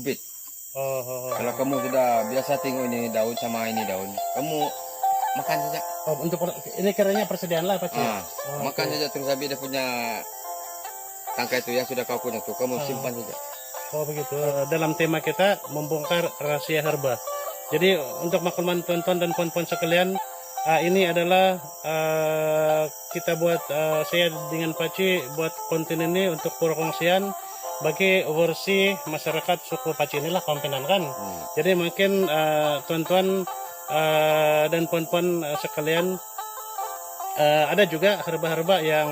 sumpit. Oh. Kalau kamu sudah biasa tengok ini daun sama ini daun, kamu makan saja. Oh, untuk ini kiranya persediaan lah Pak Cik. Makan saja terus habis dia punya tangkai itu yang sudah kau punya tuh, kamu simpan saja. Oh begitu. Dalam tema kita membongkar rahasia herba. Jadi untuk makluman tonton dan puan-puan sekalian, ini adalah kita buat saya dengan Pak Cik buat konten ini untuk perkongsian bagi versi masyarakat suku Paci inilah Kompenan kan. Jadi mungkin tuan-tuan dan puan-puan sekalian ada juga herba-herba yang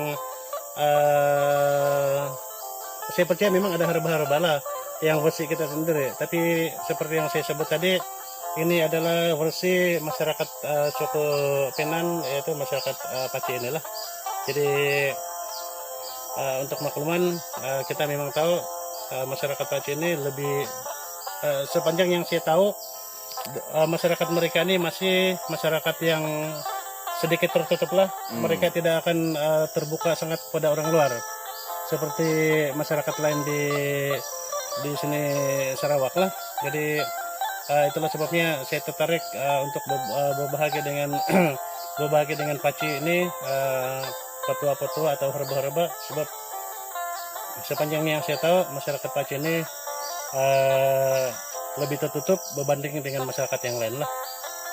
saya percaya memang ada herba-herba lah yang versi kita sendiri. Tapi seperti yang saya sebut tadi, ini adalah versi masyarakat suku Penan, yaitu masyarakat Paci inilah. Jadi untuk makluman kita memang tahu masyarakat Paci ini lebih sepanjang yang saya tahu masyarakat mereka ini masih masyarakat yang sedikit tertutup lah. Mereka tidak akan terbuka sangat kepada orang luar seperti masyarakat lain di sini Sarawak lah. Jadi itulah sebabnya saya tertarik untuk berbahagia dengan berbahagia dengan Paci ini, petua-petua atau herba-herba, sebab sepanjang yang saya tahu masyarakat Paci ini lebih tertutup berbanding dengan masyarakat yang lain lah.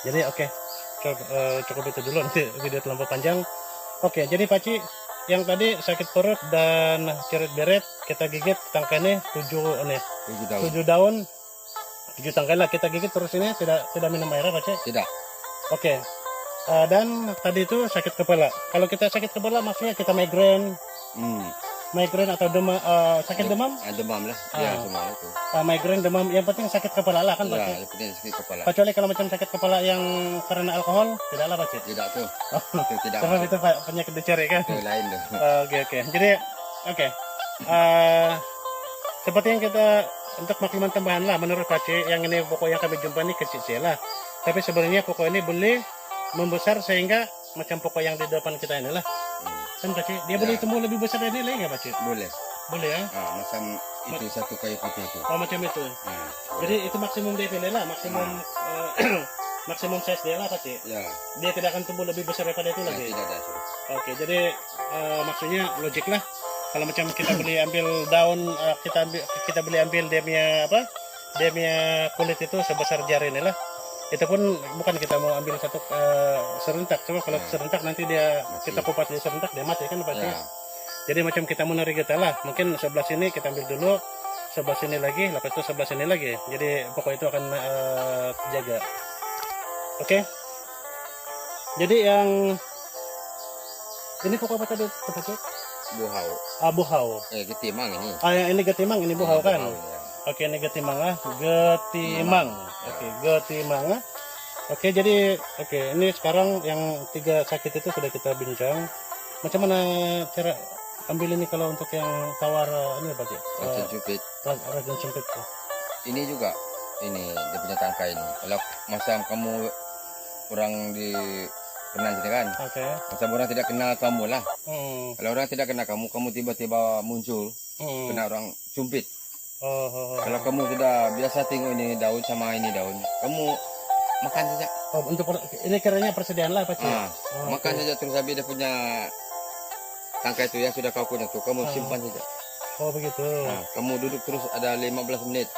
Jadi oke, cukup itu dulu, nanti video terlalu panjang. Oke, jadi Paci yang tadi sakit perut dan ceret-beret kita gigit tangkainya 7 daun 7 tangkai lah kita gigit terus ini tidak minum air Paci? Tidak. Oke. Dan tadi itu sakit kepala. Kalau kita sakit kepala maksudnya kita migrain. Migrain atau demam, sakit demam? Demam lah. Ya, semua itu. Migrain, demam, yang penting sakit kepala lah kan Pak? Ya, yang penting sakit kepala. Kecuali kalau macam sakit kepala yang karena alkohol, tidak lah Pak? Tidak tuh. Itu tidak. Sebab itu Pak, penyakit dicari kan? Itu lain tuh. Oke. Jadi, oke. Seperti yang kita, untuk makluman tambahan lah, menurut Pak Cik, yang ini pokok yang kami jumpa ini kecil sih lah. Tapi sebenarnya pokok ini boleh membesar sehingga macam pokok yang di depan kita ini lah. Kan Pak Cik, dia boleh tumbuh lebih besar dari ini nggak Pak Cik? Boleh. Boleh ya? Macam itu satu kayu putih itu. Oh macam itu. Jadi itu maksimum dia lah, maksimum maksimum size dia lah Pak Cik. Ya. Dia tidak akan tumbuh lebih besar daripada itu lagi. Tidak ada. Oke, jadi maksudnya logik lah. Kalau macam kita beli ambil daun, kita beli ambil dia punya apa? Dia punya kulit itu sebesar jari ini lah. Itu pun bukan kita mau ambil satu serentak, cuma kalau serentak nanti dia kita kupas dia serentak dia mati kan pasti. Ya. Jadi macam kita menarik kita lah, mungkin sebelah sini kita ambil dulu, sebelah sini lagi, lepas itu sebelah sini lagi. Jadi pokok itu akan terjaga. Oke. Jadi yang ini pokok apa tadi Pak Cik? Buhau. Buhau. Getimang ini. Yang ini getimang, ini buhau kan? Buhau, ya. Oke, ini getimang getimang. Oke, getimang. Oke, jadi ini sekarang yang 3 sakit itu sudah kita bincang. Macam mana cara ambil ini kalau untuk yang tawar ini Pak Cik? Racun sumpit. Racun sumpit. Ini juga ini dia punya tangkai ini. Kalau masa kamu orang di Penan sini kan? Oke. Masa orang tidak kenal kamu lah. Kalau orang tidak kenal kamu tiba-tiba muncul kena orang sumpit. Kalau kamu sudah biasa tengok ini daun sama ini daun, kamu makan saja. Untuk ini kiranya persediaan lah Pak Cik. Makan saja terus habis dia punya tangkai itu yang sudah kau punya tuh, kamu simpan saja. Oh begitu. Kamu duduk terus ada 15 menit.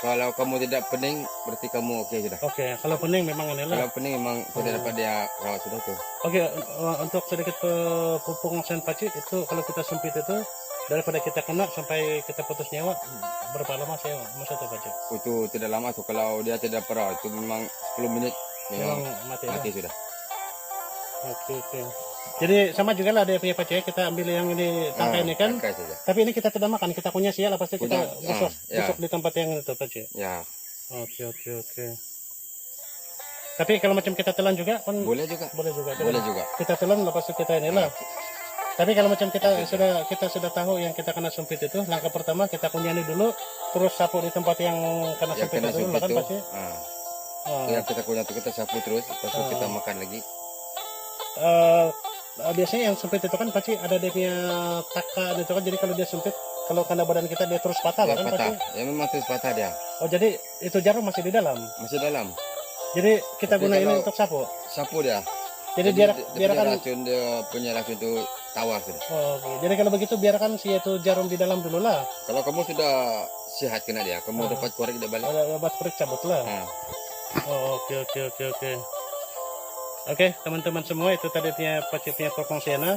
Kalau kamu tidak pening, berarti kamu oke sudah. Oke, kalau pening memang ini lah. Kalau pening memang tidak dapat dia rawat sudah tuh. Oke, untuk sedikit pengungsian Pak Cik itu kalau kita sempit itu daripada kita kena sampai kita putus nyawa, berapa lama saya masa itu Pak Cik? Itu tidak lama tuh, kalau dia tidak perawat itu memang 10 menit memang mati sudah. Oke. Jadi sama juga lah dia punya Pak Cik, kita ambil yang ini tangkai ini kan. Tapi ini kita tidak makan, kita punya sial pasti kita busuk di tempat yang itu Pak Cik. Ya. Oke. Tapi kalau macam kita telan juga kan boleh juga. Kita telan lepas itu kita inilah. Tapi kalau macam kita sudah tahu yang kita kena sumpit itu, langkah pertama kita kunyani dulu, terus sapu di tempat yang kena sumpit itu kan Pak Cik. Yang kita kunyah itu kita sapu terus, terus kita makan lagi. Biasanya yang sempit itu kan pasti ada dia punya taka itu kan, jadi kalau dia sempit kalau kena badan kita dia terus patah Dia kan patah. Pak? Ya memang terus patah dia. Oh jadi itu jarum masih di dalam. Masih dalam. Jadi kita Tapi gunain kalau- untuk sapu. Sapu dia. Jadi dia biarkan. punya racun itu tawar sudah. Oh, oke. Jadi kalau begitu biarkan si itu jarum di dalam dulu lah. Kalau kamu sudah sehat kena dia, kamu dapat korek dia balik. Ada obat perik cabut lah. Nah, Oh, oke. Oke, teman-teman semua itu tadi punya perkongsiannya.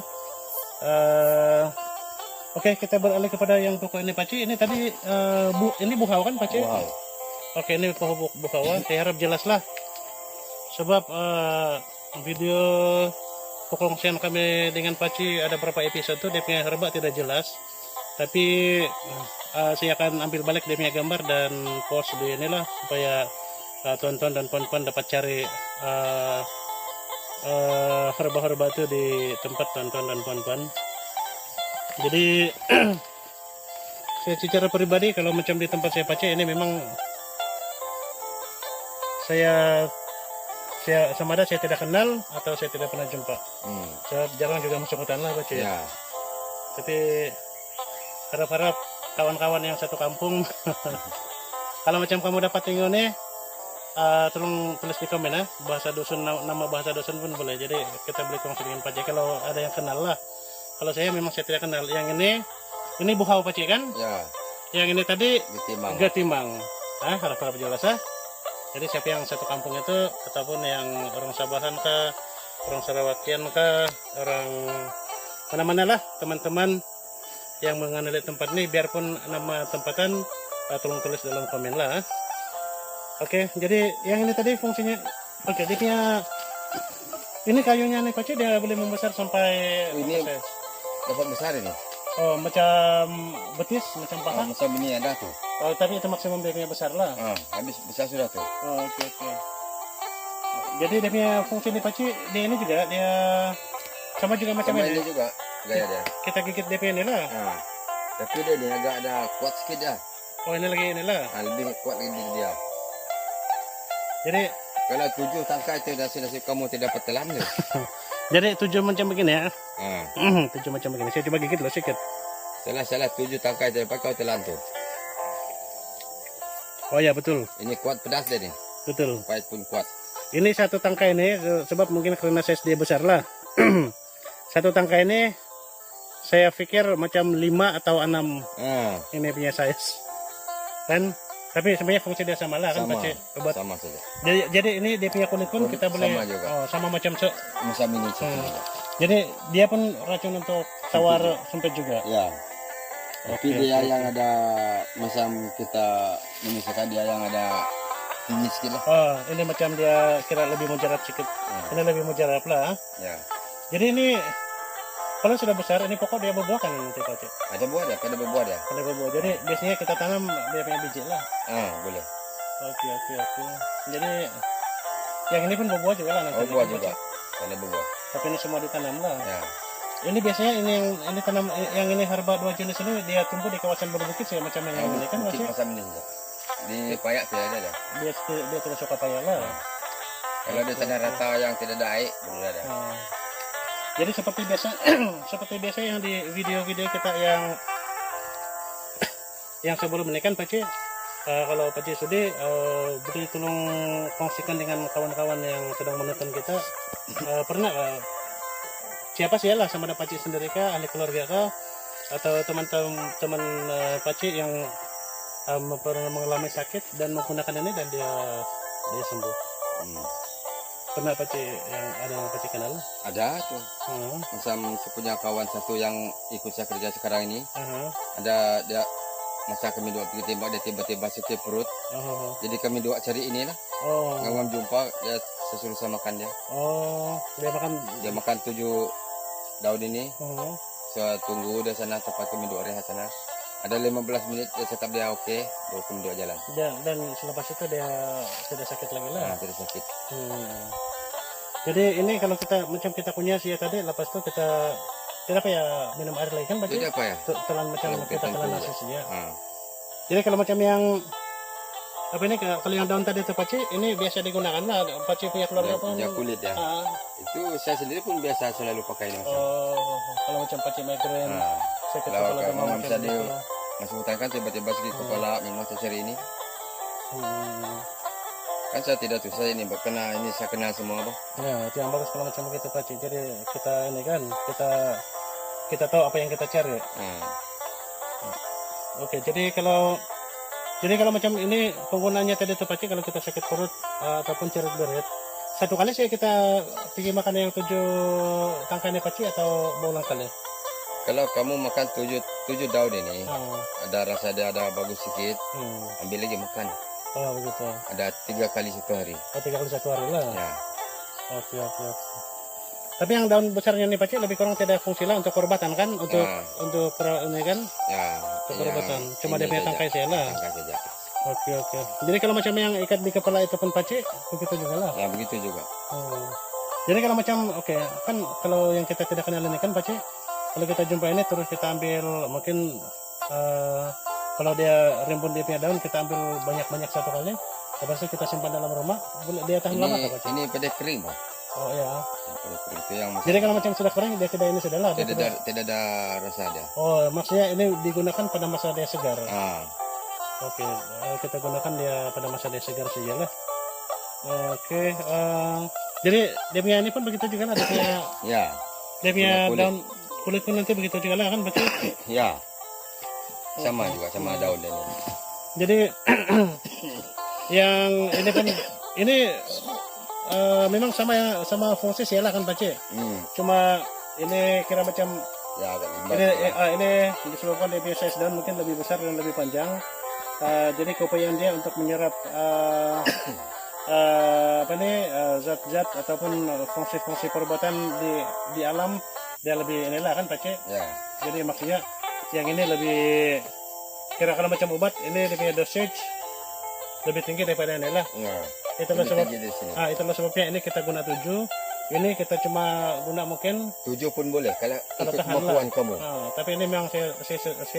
Oke, kita beralih kepada yang pokok ini Paci. Ini tadi ini buhau kan Paci? wow. Oke, ini pokok buhau. Saya harap jelas lah. Sebab video perkongsian kami dengan Paci ada berapa episode tuh dia punya herba tidak jelas. Tapi saya akan ambil balik dia punya gambar dan post di inilah supaya tuan-tuan dan puan-puan dapat cari herba-herba itu di tempat tuan-tuan dan puan-puan. Jadi saya secara pribadi kalau macam di tempat saya Paci ini memang saya sama ada saya tidak kenal atau saya tidak pernah jumpa. Saya jarang juga masuk hutan lah Paci. Ya. Tapi harap-harap kawan-kawan yang satu kampung kalau macam kamu dapat tinggal nih tolong tulis di komen ya bahasa dusun, nama bahasa dusun pun boleh, jadi kita boleh kongsi dengan Paci kalau ada yang kenal lah. Kalau saya memang saya tidak kenal. Yang ini buhau Paci kan Ya. yang ini tadi Getimang. Getimang. Harap-harap jelas ya. Jadi siapa yang satu kampung itu ataupun yang orang Sabahan kah, orang Sarawakian kah, orang mana-mana lah teman-teman yang mengenali tempat ini, biarpun nama tempatan tolong tulis dalam komen lah. Oke, jadi yang ini tadi fungsinya, oke, dia punya ini kayunya nih Paci, dia boleh membesar sampai Ini- apa size? Dapat besar ini. Oh, macam betis, macam paha. Macam ini ada tuh. Oh, tapi itu maksimum dia punya besar lah. Habis besar sudah tuh. Oh, oke. Jadi dia punya fungsi di Paci, dia ini juga dia sama juga macam Sama ini ini. juga gaya dia. Kita gigit dia punya ini lah. Tapi dia ni agak ada kuat sikit dah. Oh, ini lagi inilah. Lebih kuat lagi dia. Jadi Kalau 7 tangkai itu nasi kamu tidak dapat telan tu. jadi 7 macam begini ya. 7 Ha. macam begini. Saya coba gigit dulu sedikit. Salah 7 tangkai tu dapat kau telan tu. Oh ya, betul. Ini kuat pedas dia ni. Betul. Pahit pun kuat. Ini satu tangkai ini sebab mungkin karena size dia besar lah. Satu tangkai ini saya pikir macam 5 atau 6 ini punya size. Kan? Tapi sebenarnya fungsi dia sama lah kan Sama. Paci. Obat. Sama saja. Jadi ini dia punya kulit pun Kulit kita boleh sama juga. sama macam Macam ini saja. jadi dia pun racun untuk tawar sempit juga. Ya. Tapi Oke, dia oke, yang ada macam kita misalkan dia yang ada tinggi sikit lah. Oh, ini macam dia kira lebih mujarab sedikit. Ini lebih mujarab lah. Ya. Jadi ini kalau sudah besar ini pokok dia berbuah kan nanti Paci. Ada buah dia, pada berbuah dia. Ada berbuah. Jadi biasanya kita tanam dia punya biji lah. Boleh. Oke. Jadi yang ini pun berbuah juga lah nanti. Buah juga. Pada berbuah. Tapi ini semua ditanam lah. Ya. Ini biasanya ini tanam yang ini herba 2 jenis ini dia tumbuh di kawasan berbukit sih macam yang ini kan Mungkin Paci. macam ini saja. Di payak tidak ada dia. Dia tidak suka payah lah. Kalau di tanah rata yang tidak ada air, belum ada. Jadi seperti biasa yang di video-video kita yang sebelum ini kan Paci, kalau Paci sudi beri tolong kongsikan dengan kawan-kawan yang sedang menonton kita, pernah siapa sih lah sama ada Paci sendiri kah, ahli keluarga kah, atau teman-teman Paci yang pernah mengalami sakit dan menggunakan ini dan dia sembuh. Pernah Paci yang ada yang Paci kenal? Ada tuh. Macam saya punya kawan satu yang ikut saya kerja sekarang ini. Ada dia masa kami dua pergi tembak, dia tiba-tiba sakit perut. Jadi kami dua cari ini lah. Ngawam jumpa, dia saya suruh saya makan dia. Dia makan 7 daun ini. Saya tunggu di sana tempat kami dua rehat sana. Ada 15 menit dia cakap dia okey, baru kami dua jalan. Dan selepas itu dia tidak sakit lagi lah. Tidak sakit. Jadi ini kalau kita macam kita punya sih tadi, lepas itu kita apa ya minum air lagi kan Paci? Jadi apa ya? Telan macam Telan kita telan juga. nasi sih ya. Jadi kalau macam yang apa ini kalau yang daun tadi itu Paci, ini biasa digunakan lah. Paci punya keluarga pun. dia kulit ya. Itu saya sendiri pun biasa selalu pakai ini. Kalau macam Paci migrain, sakit Kalau kepala demam kamu macam bisa gitu. masuk hutan kan tiba-tiba segi kepala memang cari ini. Kan saya tidak tuh, saya ini kena ini saya kenal semua bang. Ya, itu yang bagus kalau macam begitu Pak Cik. Jadi kita ini kan kita tahu apa yang kita cari. Oke, jadi kalau macam ini penggunanya tadi tuh Pak Cik, kalau kita sakit perut ataupun cerit berit, satu kali sih kita pergi makan yang 7 tangkai ini Pak Cik atau berulang kali? Kalau kamu makan 7 daun ini, ada rasa ada bagus sedikit, ambil lagi makan. Oh begitu. Ada 3 kali 1 hari. Oh 3 kali 1 hari lah. Ya. Oke. Tapi yang daun besarnya nih Pak Cik lebih kurang tidak fungsi lah untuk perobatan kan? Untuk ini kan? Ya. Untuk perobatan. Cuma dia punya tangkai saja lah. Tangkai saja. Oke. Jadi kalau macam yang ikat di kepala itu pun Pak Cik, begitu juga lah. Ya begitu juga. Jadi kalau macam kan kalau yang kita tidak kenal ini kan Pak Cik, kalau kita jumpa ini terus kita ambil mungkin kalau dia rimbun dia punya daun, kita ambil banyak-banyak satu kali. Habis itu kita simpan dalam rumah, dia tahan lama Pak Cik? Ini pada kering Pak. Oh ya. Pada kering itu yang jadi kalau macam sudah kering dia tidak ini sudah lah. Tidak ada rasa dia. Oh maksudnya ini digunakan pada masa dia segar. Oke, kita gunakan dia pada masa dia segar saja lah. Oke, jadi dia punya ini pun begitu juga lah, dia punya. Ya. Dia punya daun kulit pun nanti begitu juga lah kan betul? Ya. Sama juga sama daun ini. Jadi yang ini pun ini memang sama fungsi sih lah kan Pak Cik. Cuma ini kira macam ya ini disebabkan dia punya size daun mungkin lebih besar dan lebih panjang. Jadi keupayaan dia untuk menyerap zat-zat ataupun fungsi-fungsi perbuatan di alam dia lebih inilah kan Pak Cik. Ya. Jadi maksudnya yang ini lebih kira kalau macam obat ini dia punya dosage lebih tinggi daripada ini lah. Itulah sebabnya ini kita guna 7. Ini kita cuma guna mungkin 7 pun boleh kalau itu kemampuan kamu. Tapi ini memang saya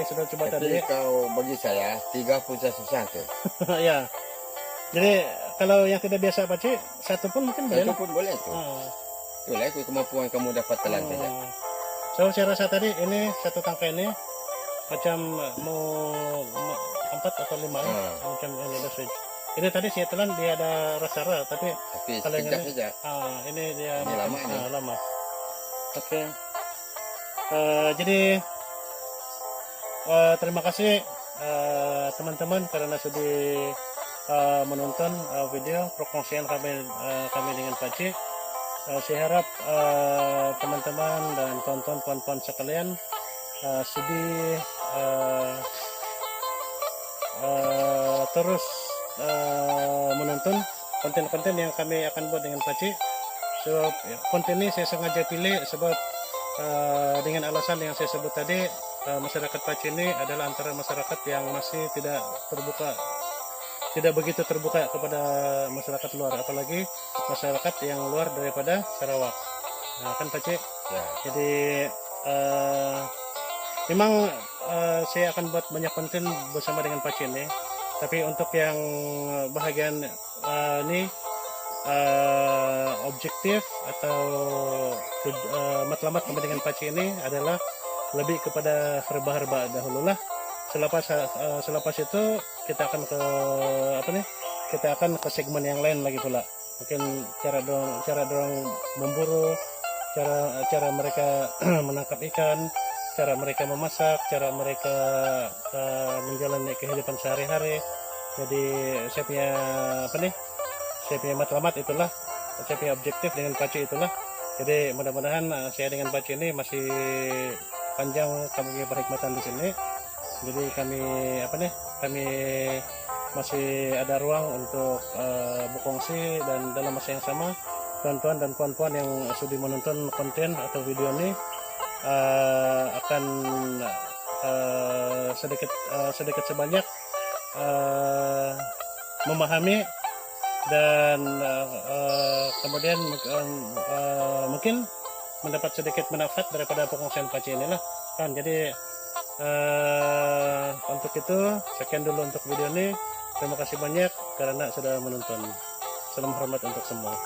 sudah coba tadi. Kau bagi saya 3 pun saya susah tuh. Ya. Jadi kalau yang tidak biasa Pak Cik, 1 pun mungkin boleh. 1 pun boleh tuh. Itulah kemampuan kamu dapat telan saja. So saya rasa tadi ini 1 tangkai ini macam mau 4 atau 5 macam ini dosage. Ini tadi saya telan dia ada rasa tapi kalau ini saja. Ini dia ini lama ini. Lama. Oke. Jadi terima kasih teman-teman karena sudah menonton video perkongsian kami dengan Pak Cik. Saya harap teman-teman dan tonton puan-puan sekalian sudi terus menonton konten-konten yang kami akan buat dengan Pak Cik. Sebab konten ini saya sengaja pilih sebab dengan alasan yang saya sebut tadi, masyarakat Pak Cik ini adalah antara masyarakat yang masih tidak begitu terbuka kepada masyarakat luar, apalagi masyarakat yang luar daripada Sarawak. Kan Pak Cik? Ya. Jadi memang saya akan buat banyak konten bersama dengan Pak Cik ini. Tapi untuk yang bahagian ini objektif atau matlamat kami dengan Pak Cik ini adalah lebih kepada herba-herba dahulu lah. Selepas itu kita akan ke segmen yang lain lagi pula. Mungkin cara dorong memburu, cara mereka menangkap ikan, cara mereka memasak, cara mereka menjalani kehidupan sehari-hari. Jadi saya punya matlamat itulah, saya punya objektif dengan Pak Cik itulah. Jadi mudah-mudahan saya dengan Pak Cik ini masih panjang kami berhikmatan di sini. Jadi kami masih ada ruang untuk berkongsi, dan dalam masa yang sama tuan-tuan dan puan-puan yang sudah menonton konten atau video ini akan sedikit sebanyak memahami dan kemudian mungkin mendapat sedikit manfaat daripada pengungsian Pak Cik inilah kan. Jadi untuk itu sekian dulu untuk video ini. Terima kasih banyak karena sudah menonton. Salam hormat untuk semua.